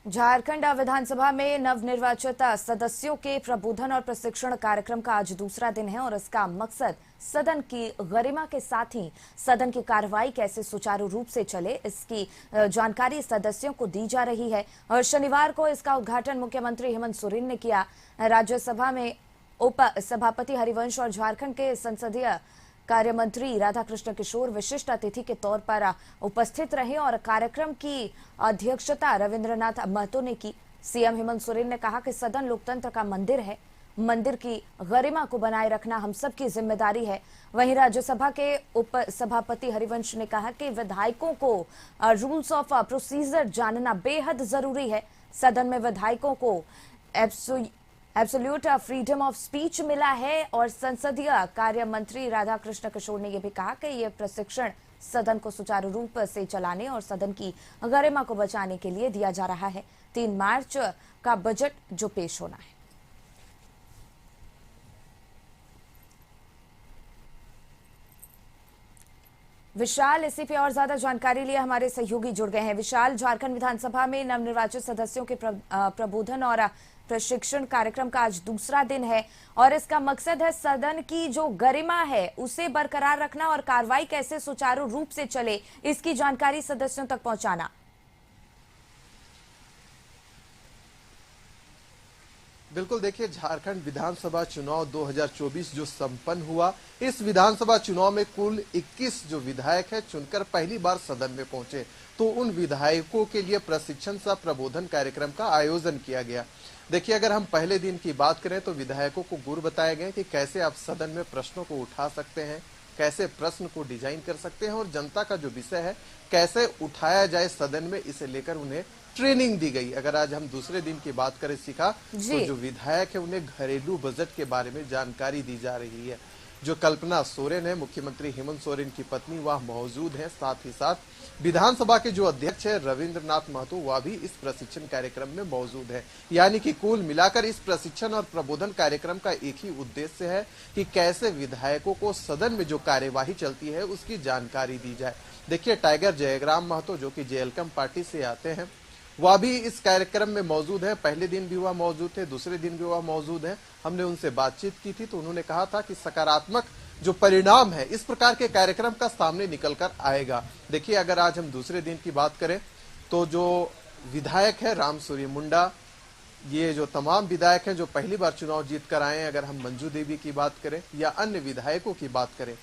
झारखंड विधानसभा में नवनिर्वाचित सदस्यों के प्रबोधन और प्रशिक्षण कार्यक्रम का आज दूसरा दिन है और इसका मकसद सदन की गरिमा के साथ ही सदन की कार्रवाई कैसे सुचारू रूप से चले इसकी जानकारी सदस्यों को दी जा रही है। और शनिवार को इसका उद्घाटन मुख्यमंत्री हेमंत सोरेन ने किया। राज्यसभा में उप सभापति हरिवंश और झारखंड के संसदीय कार्य मंत्री राधाकृष्ण किशोर विशिष्ट अतिथि के तौर पर उपस्थित रहे और कार्यक्रम की अध्यक्षता रविंद्रनाथ महतो ने की। सीएम हेमंत सोरेन ने कहा कि सदन लोकतंत्र का मंदिर है, मंदिर की गरिमा को बनाए रखना हम सबकी जिम्मेदारी है। वहीं राज्यसभा के उप सभापति हरिवंश ने कहा कि विधायकों को रूल्स ऑफ प्रोसीजर जानना बेहद जरूरी है। सदन में विधायकों को एब्सोल्यूट फ्रीडम ऑफ स्पीच मिला है और संसदीय कार्य मंत्री राधाकृष्ण किशोर ने यह भी कहा कि यह प्रशिक्षण सदन को सुचारू रूप से चलाने और सदन की गरिमा को बचाने के लिए दिया जा रहा है। 3 मार्च का बजट जो पेश होना है। विशाल, इसी पे और ज्यादा जानकारी लिए हमारे सहयोगी जुड़ गए हैं। विशाल, झारखंड विधानसभा में नवनिर्वाचित सदस्यों के प्रबोधन और प्रशिक्षण कार्यक्रम का आज दूसरा दिन है और इसका मकसद है सदन की जो गरिमा है उसे बरकरार रखना और कार्रवाई कैसे सुचारू रूप से चले इसकी जानकारी सदस्यों तक पहुंचाना। बिल्कुल, देखिए, झारखंड विधानसभा चुनाव 2024 जो संपन्न हुआ, इस विधानसभा चुनाव में कुल 21 जो विधायक है चुनकर पहली बार सदन में पहुंचे, तो उन विधायकों के लिए प्रशिक्षण सह प्रबोधन कार्यक्रम का आयोजन किया गया। देखिए, अगर हम पहले दिन की बात करें तो विधायकों को गुर बताए गए कि कैसे आप सदन में प्रश्नों को उठा सकते हैं, कैसे प्रश्न को डिजाइन कर सकते हैं और जनता का जो विषय है कैसे उठाया जाए सदन में, इसे लेकर उन्हें ट्रेनिंग दी गई। अगर आज हम दूसरे दिन की बात करें सीखा तो जो विधायक है उन्हें घरेलू बजट के बारे में जानकारी दी जा रही है। जो कल्पना सोरेन है, मुख्यमंत्री हेमंत सोरेन की पत्नी, वह मौजूद है। साथ ही साथ विधानसभा के जो अध्यक्ष है रविंद्रनाथ महतो, वह भी इस प्रशिक्षण कार्यक्रम में मौजूद है। यानी कि कुल मिलाकर इस प्रशिक्षण और प्रबोधन कार्यक्रम का एक ही उद्देश्य है कि कैसे विधायकों को सदन में जो कार्यवाही चलती है उसकी जानकारी दी जाए। देखिए, टाइगर जयराम महतो जो कि जेएलकम पार्टी से आते हैं, वह भी इस कार्यक्रम में मौजूद है। पहले दिन भी वह मौजूद थे, दूसरे दिन भी वह मौजूद है। हमने उनसे बातचीत की थी तो उन्होंने कहा था कि सकारात्मक जो परिणाम है इस प्रकार के कार्यक्रम का सामने निकल कर आएगा। देखिए, अगर आज हम दूसरे दिन की बात करें तो जो विधायक है रामसूरी मुंडा, ये जो तमाम विधायक हैं जो पहली बार चुनाव जीत कर आए हैं, अगर हम मंजू देवी की बात करें या अन्य विधायकों की बात करें,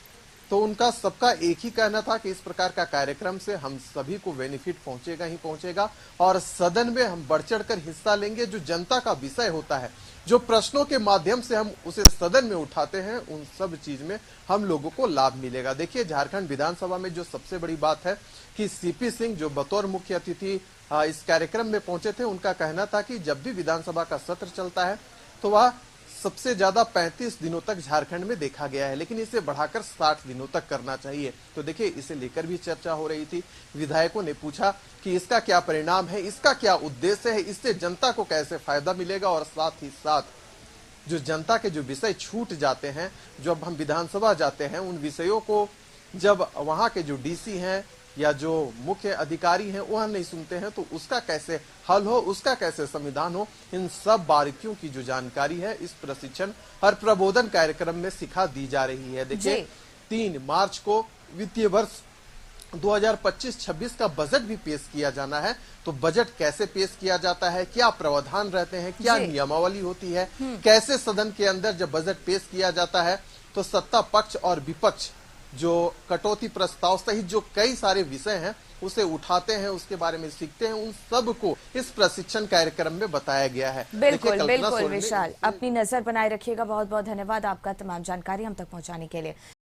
तो उनका सबका एक ही कहना था कि इस प्रकार का कार्यक्रम से हम सभी को बेनिफिट पहुंचेगा ही पहुंचेगा और सदन में हम बढ़ चढ़कर हिस्सा लेंगे। जो जनता का विषय होता है, जो प्रश्नों के माध्यम से हम उसे सदन में उठाते हैं, उन सब चीज में हम लोगों को लाभ मिलेगा। देखिए, झारखंड विधानसभा में जो सबसे बड़ी बात है कि सीपी सिंह जो बतौर मुख्य अतिथि इस कार्यक्रम में पहुंचे थे, उनका कहना था कि जब भी विधानसभा का सत्र चलता है तो वह सबसे ज्यादा 35 दिनों तक झारखंड में देखा गया है, लेकिन इसे बढ़ाकर 60 दिनों तक करना चाहिए। तो देखिए, इसे लेकर भी चर्चा हो रही थी। विधायकों ने पूछा कि इसका क्या परिणाम है, इसका क्या उद्देश्य है, इससे जनता को कैसे फायदा मिलेगा और साथ ही साथ जो जनता के जो विषय छूट जाते हैं, जब हम विधानसभा जाते हैं, उन विषयों को जब वहां के जो डीसी हैं या जो मुख्य अधिकारी हैं वह नहीं सुनते हैं, तो उसका कैसे हल हो, उसका कैसे समाधान हो, इन सब बारीकियों की जो जानकारी है इस प्रशिक्षण और प्रबोधन कार्यक्रम में सिखा दी जा रही है। देखिए, 3 मार्च को वित्तीय वर्ष 2025-26 का बजट भी पेश किया जाना है। तो बजट कैसे पेश किया जाता है, क्या प्रावधान रहते हैं, क्या नियमावली होती है, कैसे सदन के अंदर जब बजट पेश किया जाता है तो सत्ता पक्ष और विपक्ष जो कटौती प्रस्ताव सहित जो कई सारे विषय हैं उसे उठाते हैं, उसके बारे में सीखते हैं, उन सब को इस प्रशिक्षण कार्यक्रम में बताया गया है। बिल्कुल बिल्कुल विशाल, अपनी नजर बनाए रखिएगा। बहुत बहुत धन्यवाद आपका तमाम जानकारी हम तक पहुंचाने के लिए।